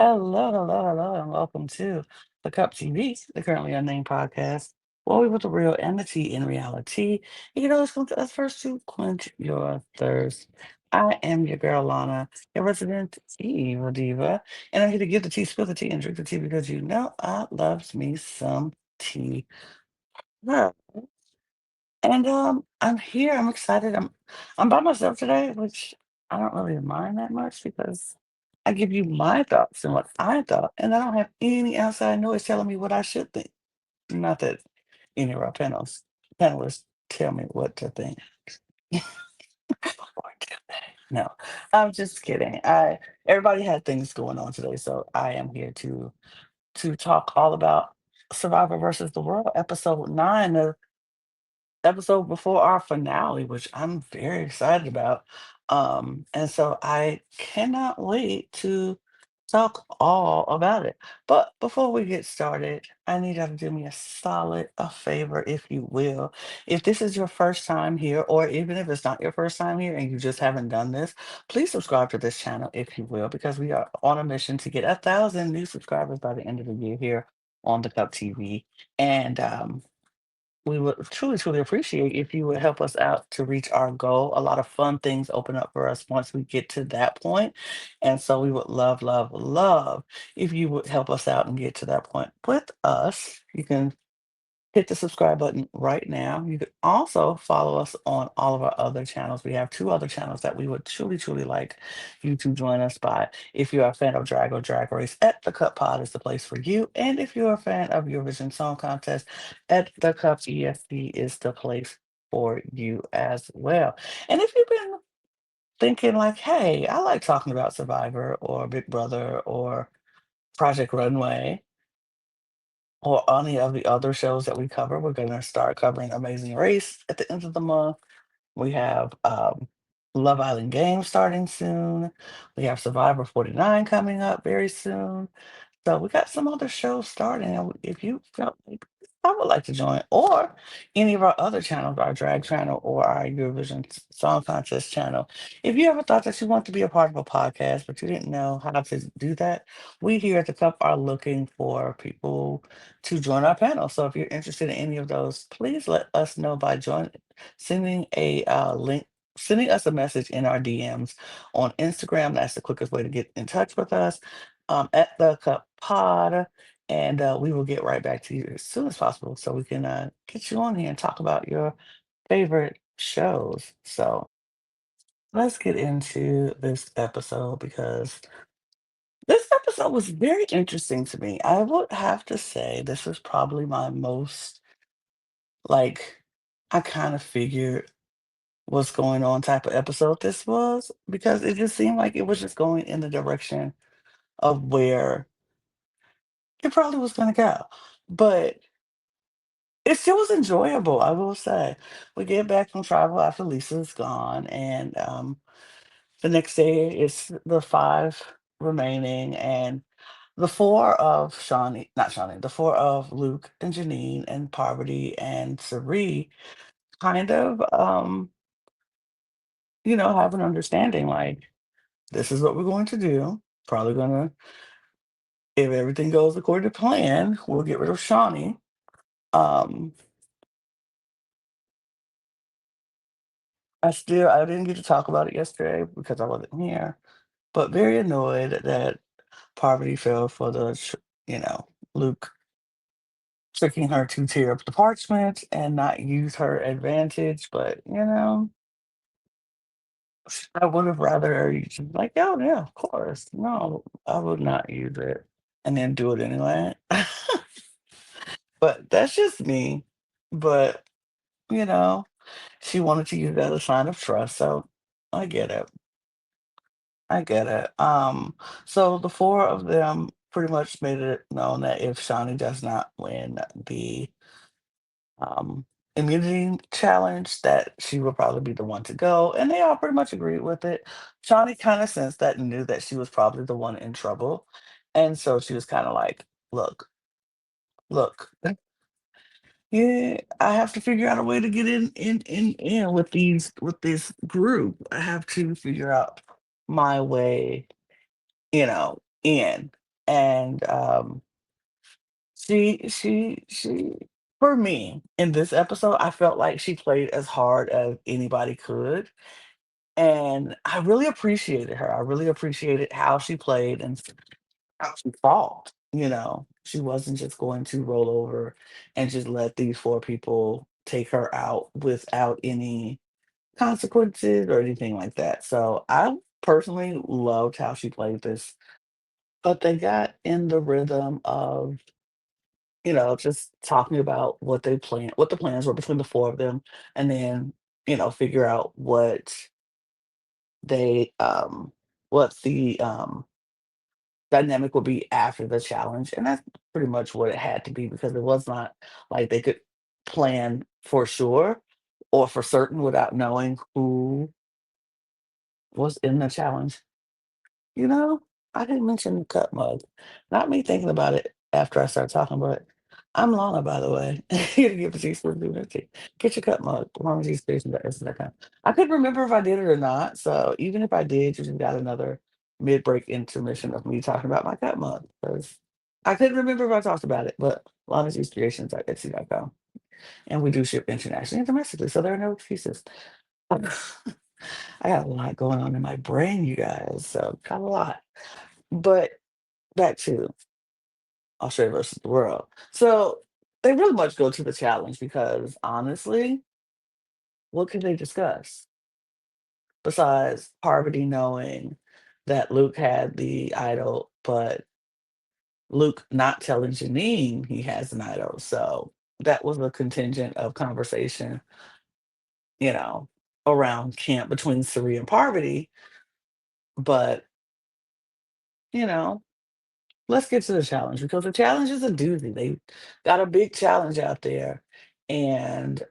Hello, and welcome to the Cup TV, the Currently Unnamed Podcast, where we put the real and the tea in reality. You know, it's going to us first to quench your thirst. I am your girl, Lana, your resident evil diva, and I'm here to give the tea, spill the tea, and drink the tea because you know I loves me some tea. Well, and I'm here. I'm excited. I'm by myself today, which I don't really mind that much because I give you my thoughts and what I thought, and I don't have any outside noise telling me what I should think. Not that any of our panelists tell me what to think. Or do they? No, I'm just kidding. I Everybody had things going on today, so I am here to talk all about Survivor versus the World, episode 9 of episode before our finale, which I'm very excited about. And so I cannot wait to talk all about it. But before we get started, I need you to do me a favor, if you will. If this is your first time here, or even if it's not your first time here and you just haven't done this, please subscribe to this channel, if you will, because we are on a mission to get 1,000 new subscribers by the end of the year here on the Cup TV. And we would truly appreciate if you would help us out to reach our goal. A lot of fun things open up for us once we get to that point. And so we would love if you would help us out and get to that point with us. You can hit the subscribe button right now. You can also follow us on all of our other channels. We have two other channels that we would truly like you to join us by. If you're a fan of Drag or Drag Race, at the Cup Pod is the place for you. And if you're a fan of Eurovision Song Contest, at the Cup ESD is the place for you as well. And if you've been thinking like, hey, I like talking about Survivor or Big Brother or Project Runway, or any of the other shows that we cover. We're going to start covering Amazing Race at the end of the month. We have Love Island Games starting soon. We have Survivor 49 coming up very soon. So we got some other shows starting. And if you felt like I would like to join, or any of our other channels, our drag channel or our Eurovision Song Contest channel, if you ever thought that you want to be a part of a podcast, but you didn't know how to do that, we here at the Cup are looking for people to join our panel. So if you're interested in any of those, please let us know by sending a link. Sending us a message in our DMs on Instagram. That's the quickest way to get in touch with us, at the Cup Pod, and we will get right back to you as soon as possible so we can get you on here and talk about your favorite shows. So let's get into this episode because this episode was very interesting to me. I would have to say this is probably my most like I kind of figured what's going on type of episode this was because it just seemed like it was just going in the direction of where it probably was going to go. But it still was enjoyable, I will say. We get back from travel after Lisa's gone, and the next day it's the five remaining, and the four of Shawnee, not Shawnee, the four of Luke and Janine and Parvati and Sari kind of, have an understanding like this is what we're going to do. Probably gonna, if everything goes according to plan, we'll get rid of Shawnee. Um, I didn't get to talk about it yesterday because I wasn't here, but very annoyed that Parvati fell for Luke tricking her to tear up the parchment and not use her advantage. But I would have rather her just like, oh yeah, of course. No, I would not use it and then do it anyway. But that's just me. But you know, she wanted to use that as a sign of trust, so I get it. I get it. So the four of them pretty much made it known that if Shawnee does not win the um, immunity challenge, that she will probably be the one to go, and they all pretty much agreed with it. Shawnee kind of sensed that and knew that she was probably the one in trouble, and so she was kind of like, look, yeah, I have to figure out a way to get in with this group. I have to figure out my way in. And she for me in this episode, I felt like she played as hard as anybody could. And I really appreciated her. I really appreciated how she played and how she fought. She wasn't just going to roll over and just let these four people take her out without any consequences or anything like that. So I personally loved how she played this, but they got in the rhythm of, just talking about what the plans were between the four of them, and then, figure out they, what the, dynamic would be after the challenge, and that's pretty much what it had to be because it was not like they could plan for sure or for certain without knowing who was in the challenge. You know, I didn't mention the cup mug. Not me thinking about it after I started talking, but I'm Lana, by the way. Here to give a teaspoon of tea. Get your cup mug. Lana's Inspiration.com. I couldn't remember if I did it or not. So even if I did, you just got another mid-break intermission of me talking about my cup mug. Because I couldn't remember if I talked about it, but Lana's Inspirations.etsy.com. And we do ship internationally and domestically, so there are no excuses. I got a lot going on in my brain, you guys. So got a lot. But back to Australia versus the world. So they really much go to the challenge because honestly, what can they discuss besides Parvati knowing that Luke had the idol, but Luke not telling Janine he has an idol. So that was a contingent of conversation, you know, around camp between Suri and Parvati. But, you know, let's get to the challenge because the challenge is a doozy. They got a big challenge out there. And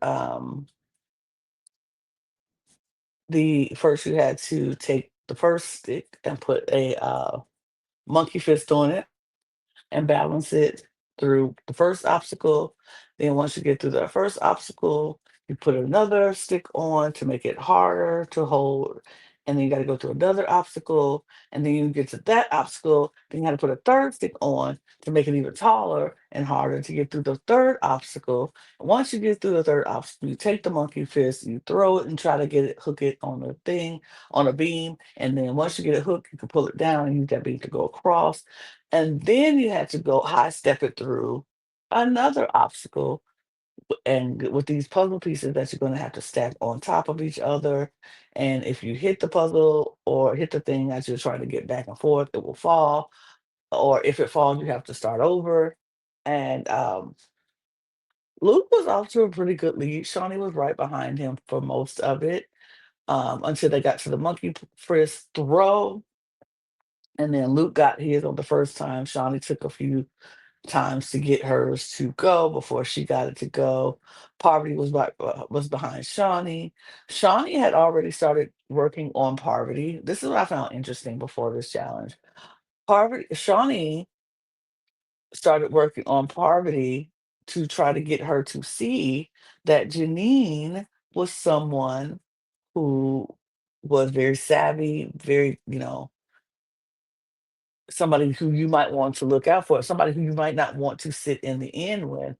the first you had to take the first stick and put a monkey fist on it and balance it through the first obstacle. Then once you get through the first obstacle, you put another stick on to make it harder to hold. And then you got to go through another obstacle. And then you get to that obstacle. Then you got to put a third stick on to make it even taller and harder to get through the third obstacle. And once you get through the third obstacle, you take the monkey fist, you throw it and try to get it, hook it on the thing, on a beam. And then once you get it hooked, you can pull it down and use that beam to go across, and then you had to go high step it through another obstacle and with these puzzle pieces that you're going to have to stack on top of each other. And if you hit the puzzle or hit the thing as you're trying to get back and forth, it will fall. Or if it falls, you have to start over. And Luke was off to a pretty good lead. Shawnee was right behind him for most of it until they got to the monkey frisk throw. And then Luke got his on the first time. Shawnee took a few times to get hers to go before she got it to go. Parvati was behind Shawnee. Shawnee had already started working on Parvati. This is what I found interesting before this challenge. Shawnee started working on Parvati to try to get her to see that Janine was someone who was very savvy, very, somebody who you might want to look out for, somebody who you might not want to sit in the end with.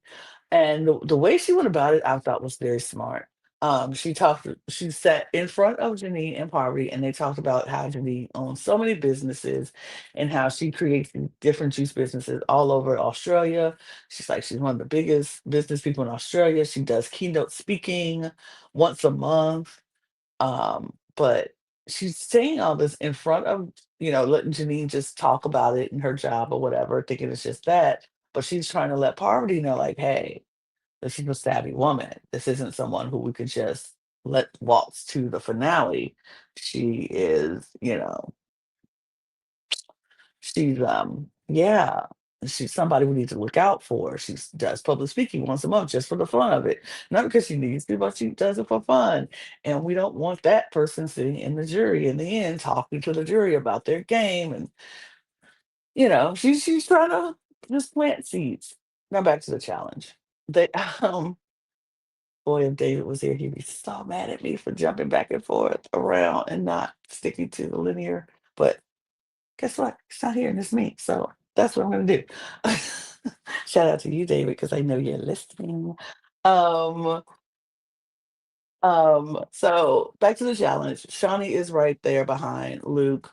And the way she went about it, I thought was very smart. She sat in front of Janine and Parvati, and they talked about how Janine owns so many businesses and how she creates these different juice businesses all over Australia. She's one of the biggest business people in Australia. She does keynote speaking once a month. But she's saying all this in front of, letting Janine just talk about it and her job or whatever, thinking it's just that. But she's trying to let Parvati know, like, hey, this is a savvy woman. This isn't someone who we could just let waltz to the finale. She is, yeah, she's somebody we need to look out for. She does public speaking once a month just for the fun of it. Not because she needs to, but she does it for fun. And we don't want that person sitting in the jury in the end talking to the jury about their game. And, she's trying to just plant seeds. Now back to the challenge. They boy, if David was here, he'd be so mad at me for jumping back and forth around and not sticking to the linear. But guess what? He's not here and it's me. So That's what I'm gonna do. Shout out to you, David, because I know you're listening. Um, so back to the challenge. Shawnee is right there behind Luke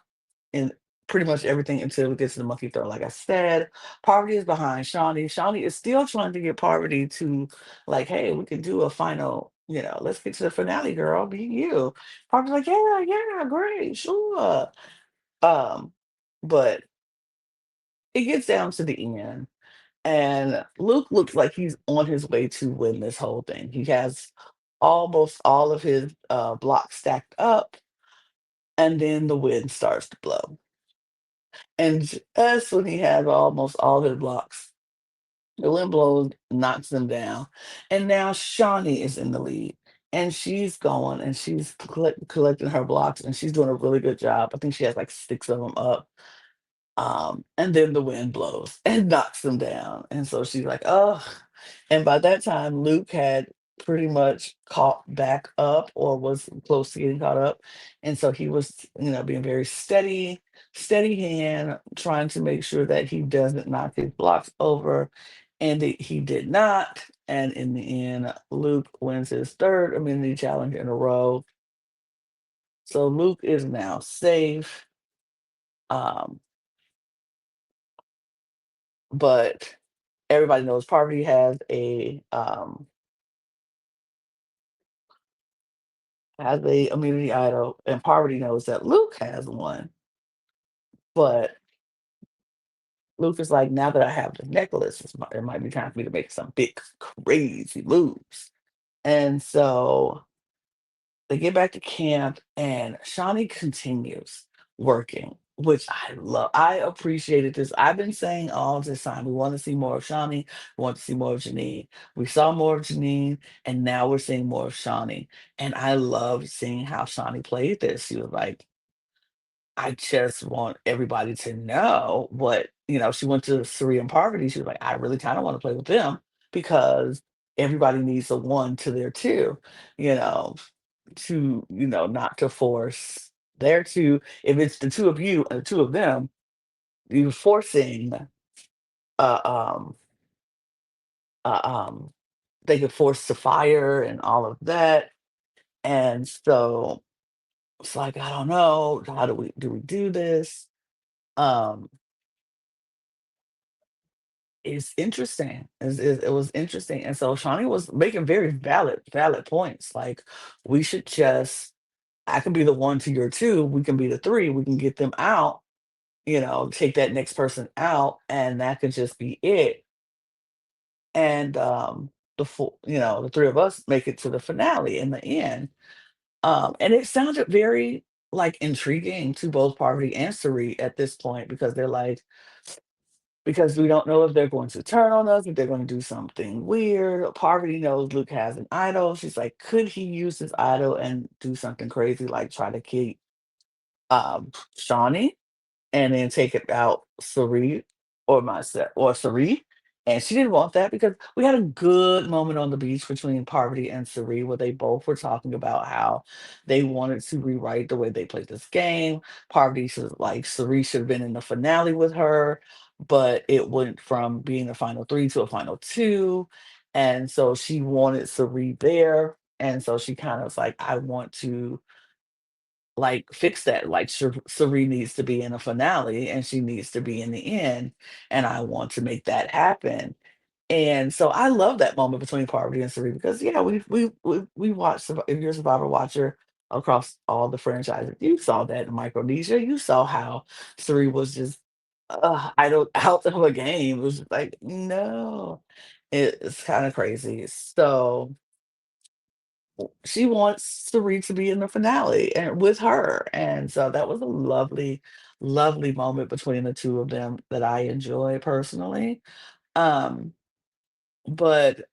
in pretty much everything until we get to the monkey throw. Like I said, Parvati is behind Shawnee. Shawnee is still trying to get Parvati to like, hey, we can do a final, let's get to the finale, girl. Be you. Parvati's like, yeah, yeah, great, sure. Um, but it gets down to the end. And Luke looks like he's on his way to win this whole thing. He has almost all of his blocks stacked up, and then the wind starts to blow. And just when he has almost all his blocks, the wind blows, knocks them down. And now Shawnee is in the lead. And she's going and she's collecting her blocks, and she's doing a really good job. I think she has like 6 of them up. And then the wind blows and knocks them down. And so she's like, oh. And by that time, Luke had pretty much caught back up or was close to getting caught up. And so he was, being very steady, steady hand, trying to make sure that he doesn't knock his blocks over. And he did not. And in the end, Luke wins his third immunity challenge in a row. So Luke is now safe. Um, but everybody knows Parvati has a immunity idol, and Parvati knows that Luke has one. But Luke is like, now that I have the necklace, it might be time for me to make some big crazy moves. And so they get back to camp, and Shawnee continues working, which I love. I appreciated this. I've been saying all this time, we want to see more of Shawnee, we want to see more of Janine. We saw more of Janine, and now we're seeing more of Shawnee. And I love seeing how Shawnee played this. She was like, I just want everybody to know she went to Surrey and Parvati. She was like, I really kind of want to play with them because everybody needs a one to their two, you know, not to force their two. If it's the two of you and the two of them, you're forcing, uh, um, uh, um, they could force the fire and all of that. And so it's like, I don't know, how do we do this? Um, It's interesting. It was interesting, and so Shawnee was making very valid points, like, "We should just I can be the 1 to your 2, we can be the 3, we can get them out, take that next person out, and that could just be it, and, the 3 of us make it to the finale in the end." And it sounded very, like, intriguing to both Parvati and Sari at this point because they're like, because we don't know if they're going to turn on us, if they're going to do something weird. Parvati knows Luke has an idol. She's like, could he use his idol and do something crazy, like try to keep Shawnee? And then take it out Sari or myself or Sari. And she didn't want that because we had a good moment on the beach between Parvati and Sari where they both were talking about how they wanted to rewrite the way they played this game. Parvati should like Sari should have been in the finale with her, but it went from being a final three to a final two. And so she wanted Sari there. And so she kind of was like, I want to like fix that. Like Serene needs to be in a finale and she needs to be in the end. And I want to make that happen. And so I love that moment between Parvati and Serene because yeah, we watched if you're a Survivor watcher across all the franchises, you saw that in Micronesia. You saw how Serene was just I don't out of a game. It was just like, no. It's kind of crazy. So she wants Sari to be in the finale and with her. And so that was a lovely, lovely moment between the two of them that I enjoy personally. Um, but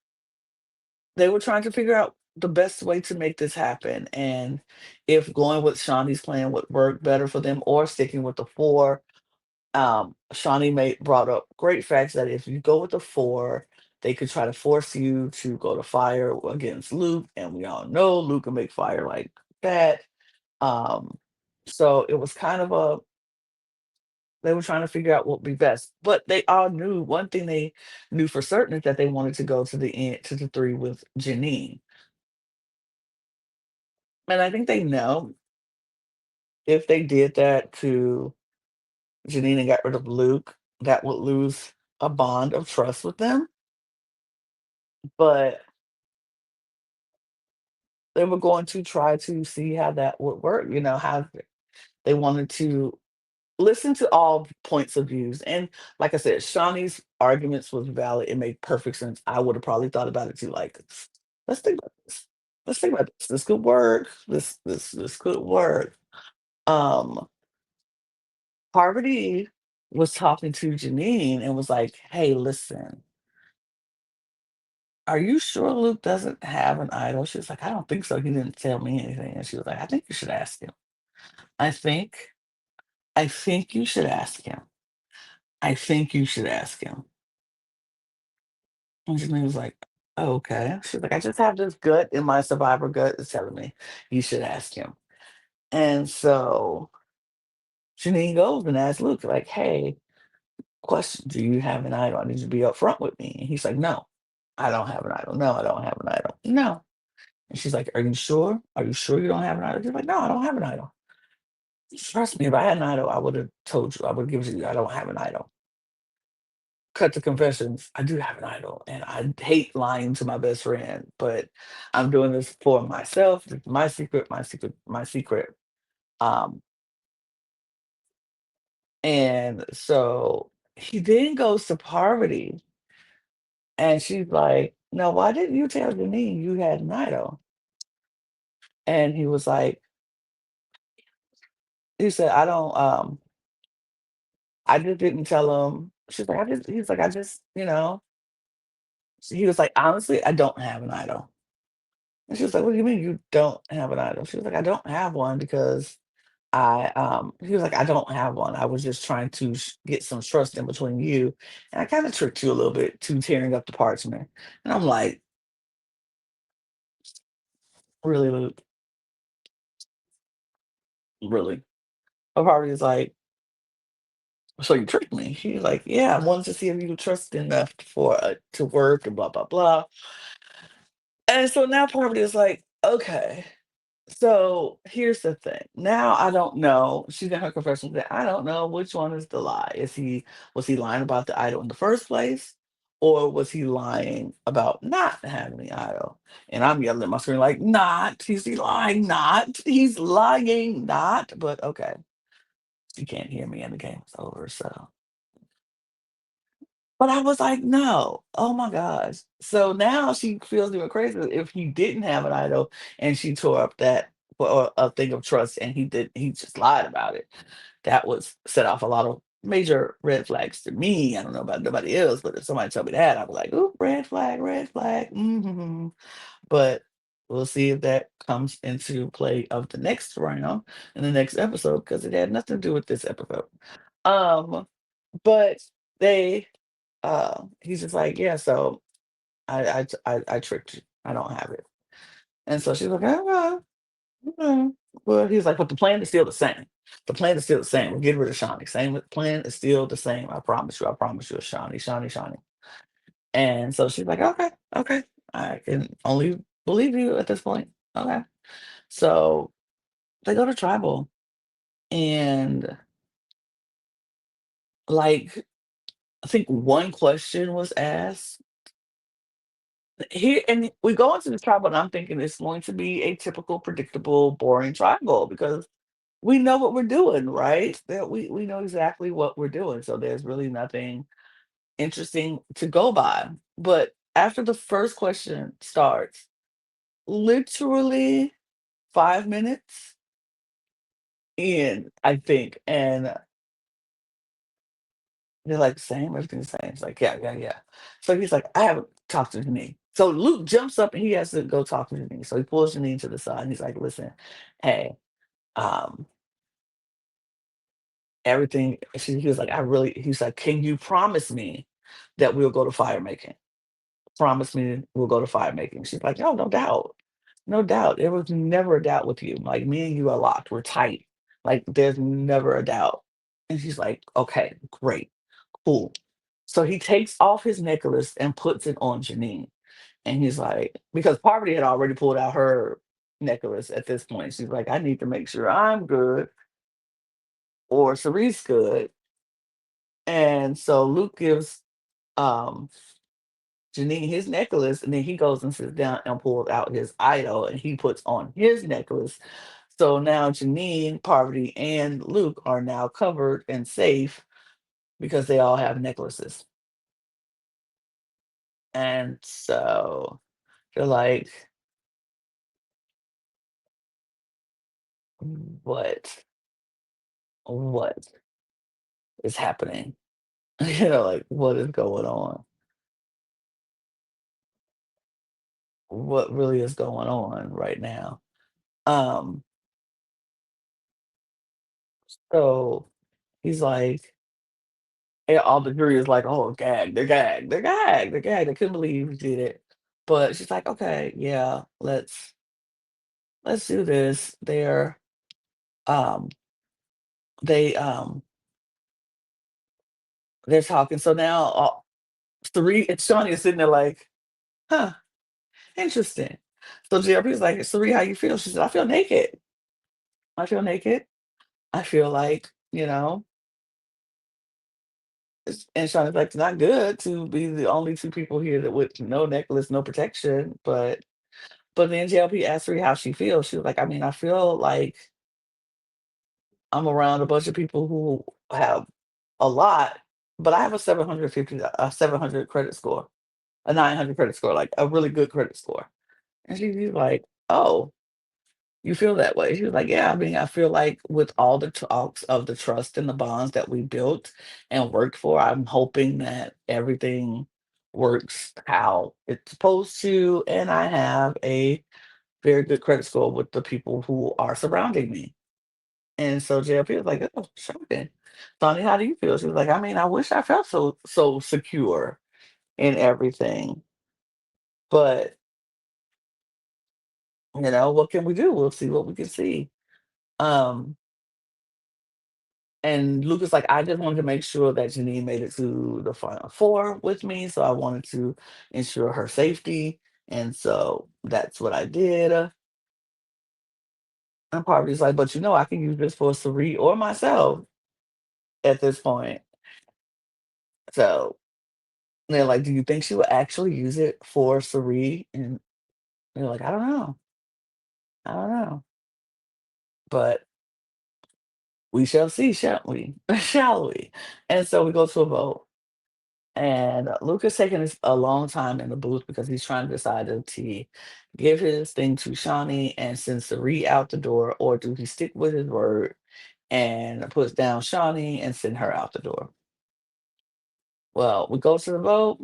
they were trying to figure out the best way to make this happen and if going with Shawnee's plan would work better for them or sticking with the four. Shawnee brought up great facts that if you go with the four, they could try to force you to go to fire against Luke, and we all know Luke can make fire like that. Um, so it was kind of They were trying to figure out what would be best. But they all knew one thing they knew for certain is that they wanted to go to the end to the three with Janine. And I think they know if they did that to Janine and got rid of Luke, that would lose a bond of trust with them. But they were going to try to see how that would work, how they wanted to listen to all points of views. And like I said, Shawnee's arguments was valid. It made perfect sense. I would have probably thought about it too. Like, let's think about this. Let's think about this. This could work. This could work. Um, Parvati was talking to Janine and was like, "Hey, listen, are you sure Luke doesn't have an idol?" She was like, "I don't think so. He didn't tell me anything." And she was like, "I think you should ask him. I think, I think you should ask him. I think you should ask him." And Janine was like, "Oh, okay." She's like, "I just have this gut in my survivor gut is telling me you should ask him." And so Janine goes and asks Luke, like, "Hey, question, do you have an idol? I need you to be upfront with me." And he's like, "No, I don't have an idol. No, I don't have an idol. No." And she's like, "Are you sure? Are you sure you don't have an idol?" He's like, "No, I don't have an idol. Trust me, if I had an idol, I would have told you. I would have given it to you. I don't have an idol." Cut to confessions. I do have an idol, and I hate lying to my best friend, but I'm doing this for myself. This is my secret, my secret, my secret. Um, and so he then goes to Parvati, and she's like, "No, why didn't you tell Janine you had an idol?" And he was like, he said, I just didn't tell him." She's like, he's like, he was like, "Honestly, I don't have an idol." And she was like, "What do you mean you don't have an idol?" She was like, "I don't have one because he was like, "I don't have one. I was just trying to get some trust in between you. And I kind of tricked you a little bit to tearing up the parchment." And I'm like, "Really, Luke? Really?" My party is like, "So you tricked me?" She's like, "Yeah, I wanted to see if you were trusted enough for to work and blah, blah, blah." And so now Poverty is like, "Okay, so here's the thing. Now I don't know." She's in her confession that I don't know which one is the lie. Was he lying about the idol in the first place? Or was he lying about not having the idol? And I'm yelling at my screen like, not, he lying, not, he's lying, not, but okay. You can't hear me and the game's over, so. But I was like, "No. Oh my gosh." So now she feels even crazier if he didn't have an idol and she tore up that or a thing of trust and he just lied about it. That would set off a lot of major red flags to me. I don't know about nobody else, but if somebody told me that, I'd be like, "Ooh, red flag." Mhm. But we'll see if that comes into play of the next round in the next episode because it had nothing to do with this episode. Um, but they he's just like, "Yeah, so I tricked you. I don't have it." And so she's like, "Oh, well, okay." Well, he's like, "But the plan is still the same. The plan is still the same. We're getting rid of Shawnee. Same plan is still the same. I promise you. I promise you, it's Shawnee, Shawnee, Shawnee." And so she's like, "Okay, okay. I can only believe you at this point." Okay. So they go to tribal and like I think one question was asked here, and we go into the tribal, and I'm thinking it's going to be a typical, predictable, boring tribal because we know what we're doing, right? That we know exactly what we're doing. So there's really nothing interesting to go by. But after the first question starts, literally 5 minutes in, I think, and they're like, "Same, everything's the same." It's like, "Yeah, yeah, yeah." So he's like, "I haven't talked to Janine." So Luke jumps up and he has to go talk to Janine. So he pulls Janine to the side and he's like, "Listen, hey, um, everything." He was like, he's like, "Can you promise me that we'll go to fire making? Promise me we'll go to fire making." She's like, "Oh, no doubt. No doubt. There was never a doubt with you. Like me and you are locked. We're tight. Like there's never a doubt." And she's like, okay, great, cool. So he takes off his necklace and puts it on Janine. And he's like, because Poverty had already pulled out her necklace at this point. She's like, I need to make sure I'm good or Cerise good. And so Luke gives um Janine his necklace, and then he goes and sits down and pulls out his idol and he puts on his necklace. So now Janine, Poverty, and Luke are now covered and safe because they all have necklaces. And so they're like, what? What is happening? Like, what is going on? What really is going on right now? Um, so he's like, and all the jury is like, oh, gag, they're gagged, they're gagged, they're gagged. They couldn't believe he did it. But she's like, okay, yeah, let's do this. Um they they're talking. So now Sari and Shawnee is sitting there like, huh, interesting. So GRP's like, Sari, how you feel? She said, I feel naked. I feel naked. I feel like, and Shawnee's like, it's not good to be the only two people here that with no necklace, no protection. But then JLP asked her how she feels. She was like, I mean, I feel like I'm around a bunch of people who have a lot, but I have a 700 credit score, a 900 credit score, like a really good credit score. And she's like, oh, you feel that way? She was like, yeah, I mean, I feel like with all the talks of the trust and the bonds that we built and worked for, I'm hoping that everything works how it's supposed to. And I have a very good credit score with the people who are surrounding me. And so JLP was like, oh, shocking. Tony, how do you feel? She was like, I mean, I wish I felt so secure in everything. But what can we do? We'll see what we can see. Um, and Lucas like, I just wanted to make sure that Janine made it to the final four with me. So I wanted to ensure her safety. And so that's what I did. And Parvati's like, but I can use this for Sari or myself at this point. So they're like, "Do you think she will actually use it for Sari?" And they're like, "I don't know. I don't know. But we shall see, shan't we? Shall we?" And so we go to a vote. And Luca's taking a long time in the booth because he's trying to decide if he give his thing to Shawnee and send Sari out the door, or do he stick with his word and puts down Shawnee and send her out the door. Well, we go to the vote.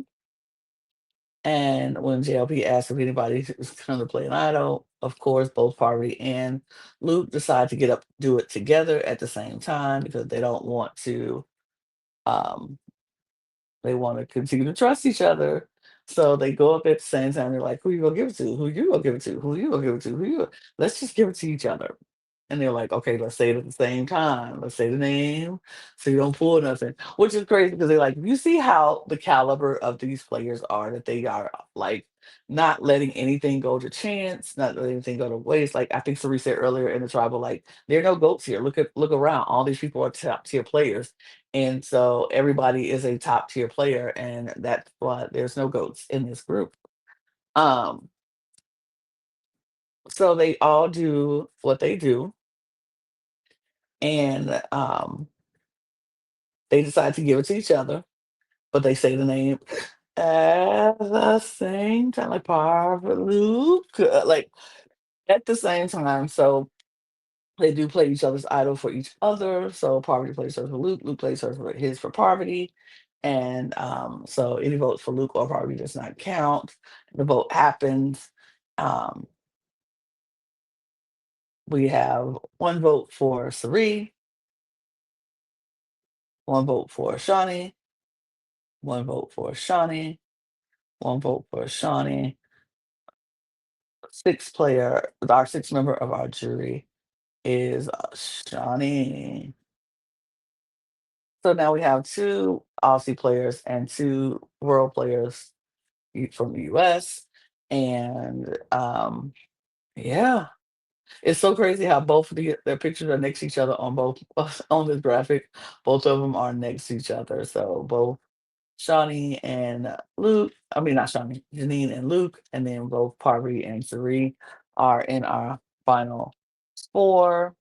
And when JLP asked if anybody was going to play an idol, of course, both Parvati and Luke decide to get up, do it together at the same time because they don't want to. Um, they want to continue to trust each other. So they go up at the same time. They're like, "Who you gonna give it to? Who you gonna give it to? Who you gonna give it to? Who you? Let's just give it to each other." And they're like, okay, let's say it at the same time. Let's say the name so you don't pull nothing. Which is crazy because they're like, you see how the caliber of these players are, that they are like not letting anything go to chance, not letting anything go to waste. Like I think Cerise said earlier in the tribal, like there are no goats here. Look around. All these people are top tier players. And so everybody is a top tier player, and that's why there's no goats in this group. Um, so they all do what they do, and they decide to give it to each other, but they say the name at the same time, like Luke, like at the same time. So they do play each other's idol for each other. So Parvati plays hers for Luke, Luke plays hers for his for Parvati. And so any votes for Luke or Parvati does not count. The vote happens. Um, we have one vote for Sari, one vote for Shawnee, one vote for Shawnee, one vote for Shawnee, our sixth member of our jury is Shawnee. So now we have two Aussie players and two world players from the US. And yeah, it's so crazy how both of their pictures are next to each other on both on this graphic. Both of them are next to each other. So both Shawnee and Luke, I mean not Shawnee, Janine and Luke, and then both Parvati and Sari are in our final four.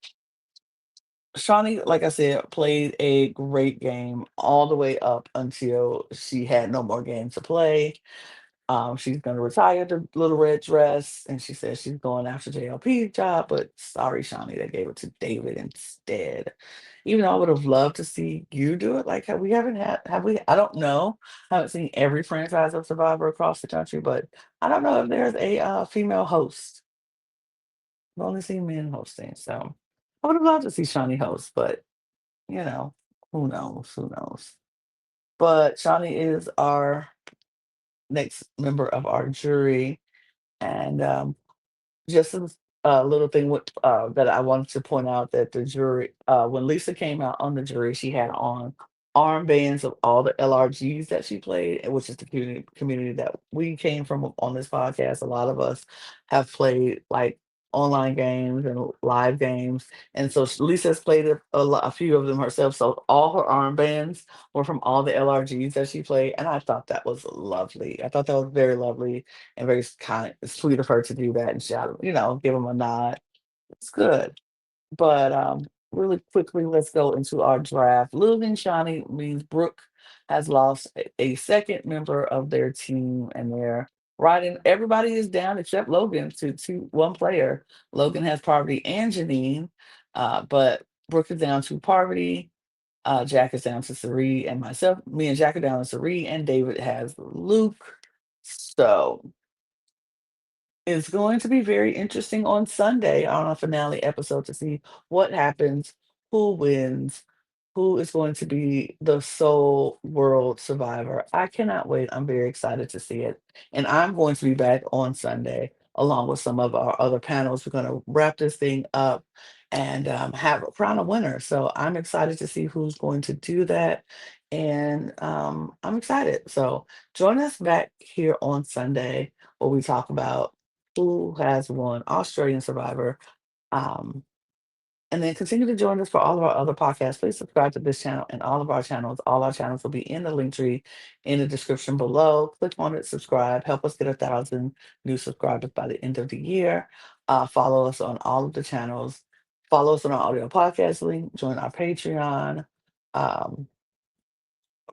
Shawnee, like I said, played a great game all the way up until she had no more games to play. She's gonna retire the little red dress, and she says she's going after JLP job, but sorry, Shawnee, they gave it to David instead. Even though I would have loved to see you do it, like we haven't had, have we? I don't know. I haven't seen every franchise of Survivor across the country, but I don't know if there's a female host. I've only seen men hosting, so I would have loved to see Shawnee host, but you know, who knows? Who knows? But Shawnee is our next member of our jury, and just a little thing that I wanted to point out that the jury, when Lisa came out on the jury, she had on armbands of all the LRGs that she played, which is the community that we came from on this podcast. A lot of us have played like online games and live games, and so Lisa's played a few of them herself. So all her armbands were from all the LRGs that she played, and I thought that was lovely. I thought that was very lovely and very kind, sweet of her to do that and shout, give him a nod. It's good. But really quickly, let's go into our draft. Losing Shawnee means Brooke has lost a second member of their team, and they're riding. Everybody is down except Logan to one player. Logan has Parvati and Janine, but Brooke is down to Parvati. Jack is down to Sari and myself. Me and Jack are down to Sari, and David has Luke. So it's going to be very interesting on Sunday on our finale episode to see what happens, who wins, who is going to be the sole world survivor. I cannot wait. I'm very excited to see it. And I'm going to be back on Sunday along with some of our other panels. We're going to wrap this thing up and have a crown a winner. So I'm excited to see who's going to do that. And I'm excited. So join us back here on Sunday where we talk about who has won Australian Survivor. Um, and then continue to join us for all of our other podcasts. Please subscribe to this channel and all of our channels. All our channels will be in the link tree in the description below. Click on it, subscribe, help us get 1,000 new subscribers by the end of the year. Follow us on all of the channels. Follow us on our audio podcast link. Join our Patreon. Um,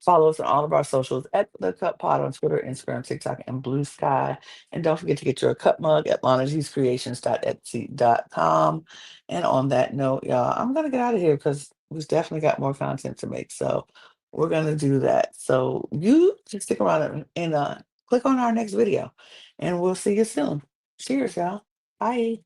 Follow us on all of our socials at The Cup Pod on Twitter, Instagram, TikTok, and Blue Sky. And don't forget to get your cup mug at lanagcreations.etsy.com. And on that note, y'all, I'm going to get out of here because we've definitely got more content to make. So we're going to do that. So you just stick around and click on our next video, and we'll see you soon. Cheers, y'all. Bye.